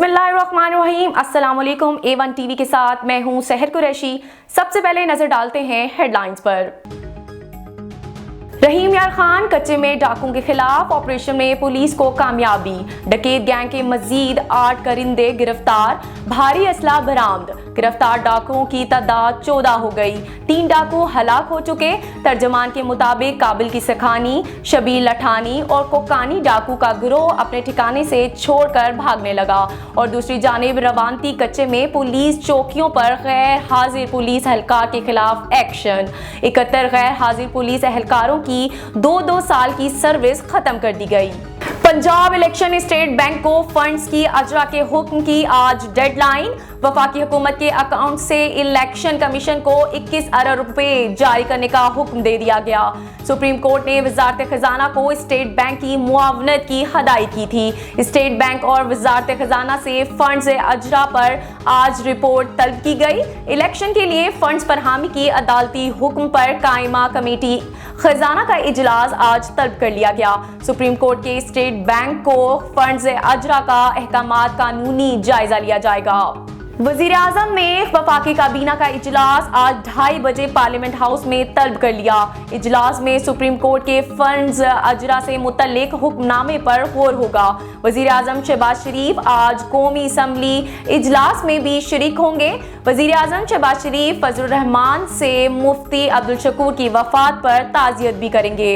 बिस्मिल्लाहिर्रहमानिर्रहीम। अस्सलाम वालेकुम। A1 टीवी के साथ मैं हूं सहर कुरैशी। सबसे पहले नजर डालते हैं हेडलाइंस पर। रहीम यार खान कच्चे में डाकुओं के खिलाफ ऑपरेशन में पुलिस को कामयाबी। डकैत गैंग के मजीद 8 करिंदे गिरफ्तार, भारी असला बरामद। गिरफ्तार डाकुओं की तादाद 14 हो गई। 3 डाकू हलाक हो चुके। तर्जमान के मुताबिक काबिल की सखानी, शबीर लठानी और कोकानी डाकू का गिरोह अपने ठिकाने से छोड़कर भागने लगा। और दूसरी जानिब रवानती कच्चे में पुलिस चौकियों पर गैर हाजिर पुलिस एहलकार के खिलाफ एक्शन। 71 गैर हाजिर पुलिस एहलकारों की 2-2 साल की सर्विस खत्म कर दी गई। पंजाब इलेक्शन स्टेट बैंक को फंड्स की अजरा के हुक्म की आज डेडलाइन। वफाकी हुकूमत के अकाउंट से इलेक्शन कमीशन को 21 अरब रुपए जारी करने का हुक्म दे दिया गया। सुप्रीम कोर्ट ने वजारत खजाना को स्टेट बैंक की मुआवनत की हदायत की थी। स्टेट बैंक और वजारत खजाना से फंड्स अजरा पर आज रिपोर्ट तलब की गई। इलेक्शन के लिए फंड्स फरहमी की अदालती हुक्म पर कायमा कमेटी खजाना का इजलास आज तलब कर लिया गया। सुप्रीम कोर्ट के स्टेट बैंक को फंड्स अजरा का अहकामात कानूनी जायजा लिया जाएगा। वजीर आजम ने वफाकी काबीना का इजलास आज 2:30 बजे पार्लियामेंट हाउस में तलब कर लिया। इजलास में सुप्रीम कोर्ट के फंड्स अजरा से मुतल्लिक हुक्मनामे पर गौर होगा। वजीर आजम शहबाज शरीफ आज कौमी असम्बली इजलास में भी शरीक होंगे। वजीर आजम शहबाज शरीफ फजलुर रहमान से मुफ्ती अब्दुल शकूर की वफात पर ताज़ियत भी करेंगे।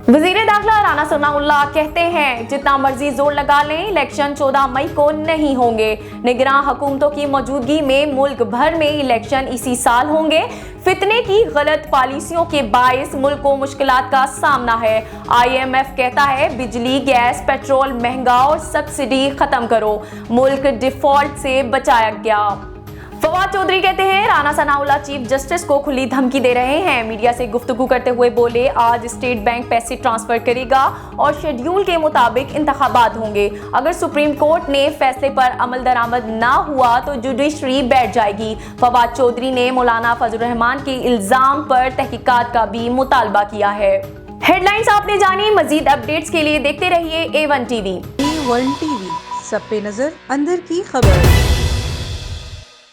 वजीर दाखिला राना सनाउल्लाह कहते हैं जितना मर्जी जोर लगा लें इलेक्शन 14 मई को नहीं होंगे। निगरान हुकूमतों की मौजूदगी में मुल्क भर में इलेक्शन इसी साल होंगे। फितने की गलत पॉलिसियों के बायस मुल्क को मुश्किलात का सामना है। IMF कहता है बिजली, गैस, पेट्रोल महंगा और सब्सिडी खत्म करो। मुल्क डिफॉल्ट से बचाया गया। फवाद चौधरी कहते हैं राना सनाउल्लाह चीफ जस्टिस को खुली धमकी दे रहे हैं। मीडिया से गुफ्तगू करते हुए बोले आज स्टेट बैंक पैसे ट्रांसफर करेगा और शेड्यूल के मुताबिक इंतखाबात होंगे। अगर सुप्रीम कोर्ट ने फैसले पर अमल दरामद ना हुआ तो जुडिशरी बैठ जाएगी। फवाद चौधरी ने मौलाना फजलुर रहमान के इल्जाम पर तहकीकात का भी मुतालबा किया है। हेडलाइंस आपने जानी। मजीद अपडेट्स के लिए देखते रहिए A1 टीवी। A1 टीवी, सब पे नजर, अंदर की खबर।